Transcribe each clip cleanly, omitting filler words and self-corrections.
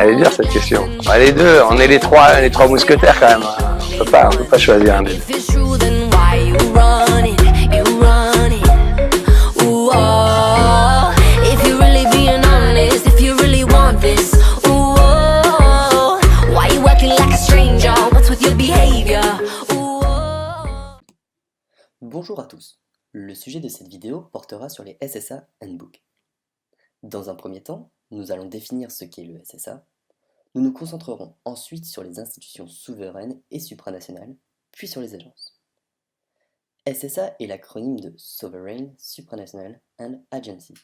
Elle est dure cette question. Ouais, les deux, on est les trois mousquetaires quand même. On peut pas choisir un des deux. If it's true, then why you running? You running. Ooh, oh. If you're really being honest, if you really want this, ooh, oh. Why you acting like a stranger? What's with your behavior? Ooh, oh. Bonjour à tous. Le sujet de cette vidéo portera sur les SSA Handbook. Dans un premier temps, nous allons définir ce qu'est le SSA. Nous nous concentrerons ensuite sur les institutions souveraines et supranationales, puis sur les agences. SSA est l'acronyme de Sovereign, Supranational and Agency.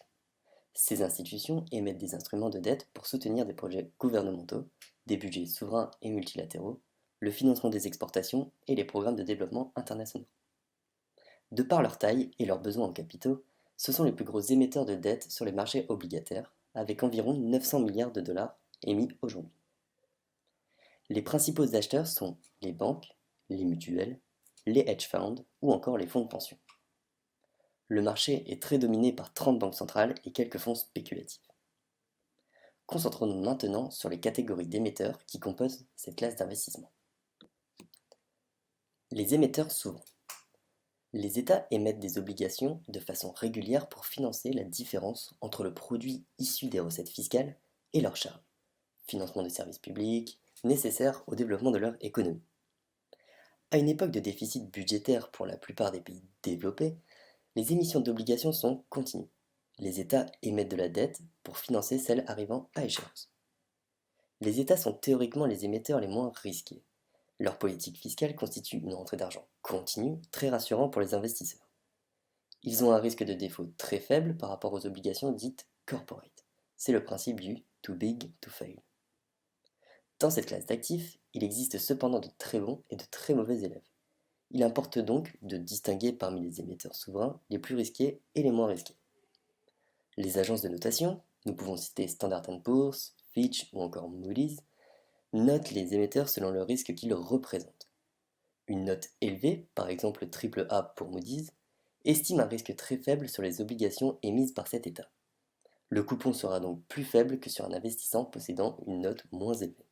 Ces institutions émettent des instruments de dette pour soutenir des projets gouvernementaux, des budgets souverains et multilatéraux, le financement des exportations et les programmes de développement internationaux. De par leur taille et leurs besoins en capitaux, ce sont les plus gros émetteurs de dette sur les marchés obligataires, avec environ 900 milliards de dollars émis aujourd'hui. Les principaux acheteurs sont les banques, les mutuelles, les hedge funds ou encore les fonds de pension. Le marché est très dominé par 30 banques centrales et quelques fonds spéculatifs. Concentrons-nous maintenant sur les catégories d'émetteurs qui composent cette classe d'investissement. Les émetteurs souverains. Les États émettent des obligations de façon régulière pour financer la différence entre le produit issu des recettes fiscales et leurs charges, financement des services publics, nécessaires au développement de leur économie. À une époque de déficit budgétaire pour la plupart des pays développés, les émissions d'obligations sont continues. Les États émettent de la dette pour financer celle arrivant à échéance. Les États sont théoriquement les émetteurs les moins risqués. Leur politique fiscale constitue une rentrée d'argent continue, très rassurant pour les investisseurs. Ils ont un risque de défaut très faible par rapport aux obligations dites corporate. C'est le principe du too big to fail. Dans cette classe d'actifs, il existe cependant de très bons et de très mauvais élèves. Il importe donc de distinguer parmi les émetteurs souverains les plus risqués et les moins risqués. Les agences de notation, nous pouvons citer Standard & Poor's, Fitch ou encore Moody's, notent les émetteurs selon le risque qu'ils représentent. Une note élevée, par exemple AAA pour Moody's, estime un risque très faible sur les obligations émises par cet État. Le coupon sera donc plus faible que sur un investissant possédant une note moins élevée.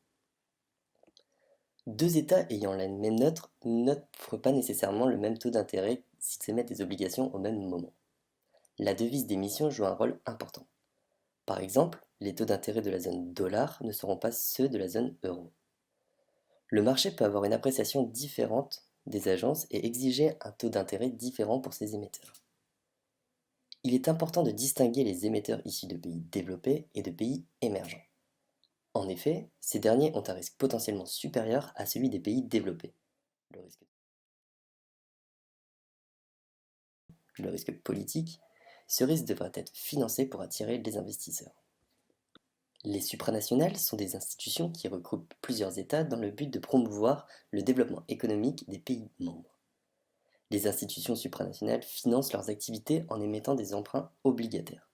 Deux États ayant la même note n'offrent pas nécessairement le même taux d'intérêt s'ils émettent des obligations au même moment. La devise d'émission joue un rôle important. Par exemple, les taux d'intérêt de la zone dollar ne seront pas ceux de la zone euro. Le marché peut avoir une appréciation différente des agences et exiger un taux d'intérêt différent pour ces émetteurs. Il est important de distinguer les émetteurs issus de pays développés et de pays émergents. En effet, ces derniers ont un risque potentiellement supérieur à celui des pays développés. Le risque politique, ce risque devrait être financé pour attirer les investisseurs. Les supranationales sont des institutions qui regroupent plusieurs États dans le but de promouvoir le développement économique des pays membres. Les institutions supranationales financent leurs activités en émettant des emprunts obligataires.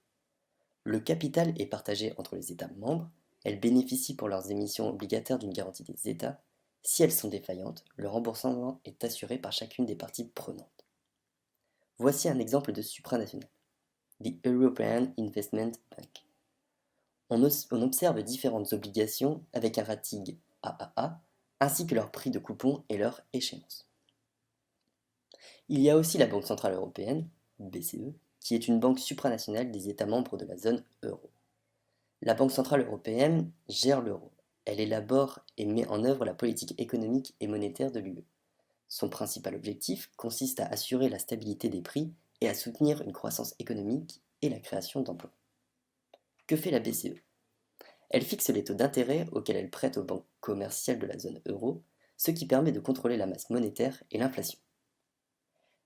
Le capital est partagé entre les États membres, elles bénéficient pour leurs émissions obligataires d'une garantie des États. Si elles sont défaillantes, le remboursement est assuré par chacune des parties prenantes. Voici un exemple de supranational. The European Investment Bank. On observe différentes obligations avec un rating AAA, ainsi que leur prix de coupon et leur échéance. Il y a aussi la Banque Centrale Européenne, BCE, qui est une banque supranationale des États membres de la zone euro. La Banque Centrale Européenne gère l'euro. Elle élabore et met en œuvre la politique économique et monétaire de l'UE. Son principal objectif consiste à assurer la stabilité des prix et à soutenir une croissance économique et la création d'emplois. Que fait la BCE? Elle fixe les taux d'intérêt auxquels elle prête aux banques commerciales de la zone euro, ce qui permet de contrôler la masse monétaire et l'inflation.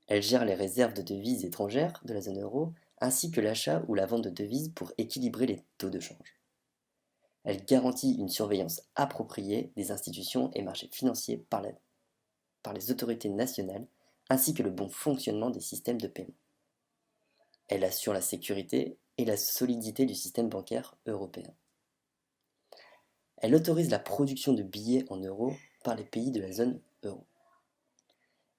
Elle gère les réserves de devises étrangères de la zone euro, ainsi que l'achat ou la vente de devises pour équilibrer les taux de change. Elle garantit une surveillance appropriée des institutions et marchés financiers par les autorités nationales, ainsi que le bon fonctionnement des systèmes de paiement. Elle assure la sécurité et la solidité du système bancaire européen. Elle autorise la production de billets en euros par les pays de la zone euro.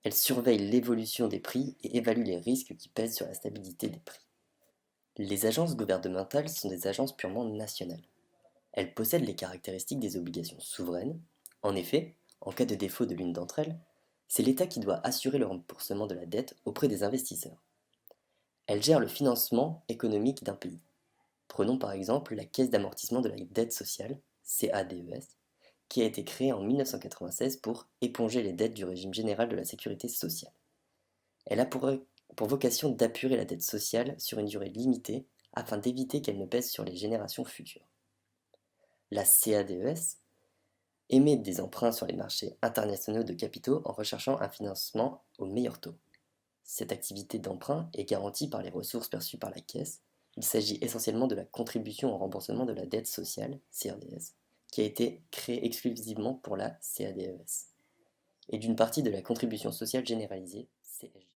Elle surveille l'évolution des prix et évalue les risques qui pèsent sur la stabilité des prix. Les agences gouvernementales sont des agences purement nationales. Elle possède les caractéristiques des obligations souveraines. En effet, en cas de défaut de l'une d'entre elles, c'est l'État qui doit assurer le remboursement de la dette auprès des investisseurs. Elle gère le financement économique d'un pays. Prenons par exemple la Caisse d'amortissement de la dette sociale, CADES, qui a été créée en 1996 pour éponger les dettes du régime général de la sécurité sociale. Elle a pour vocation d'apurer la dette sociale sur une durée limitée afin d'éviter qu'elle ne pèse sur les générations futures. La CADES émet des emprunts sur les marchés internationaux de capitaux en recherchant un financement au meilleur taux. Cette activité d'emprunt est garantie par les ressources perçues par la Caisse. Il s'agit essentiellement de la contribution au remboursement de la dette sociale, CRDS, qui a été créée exclusivement pour la CADES, et d'une partie de la contribution sociale généralisée, CSG.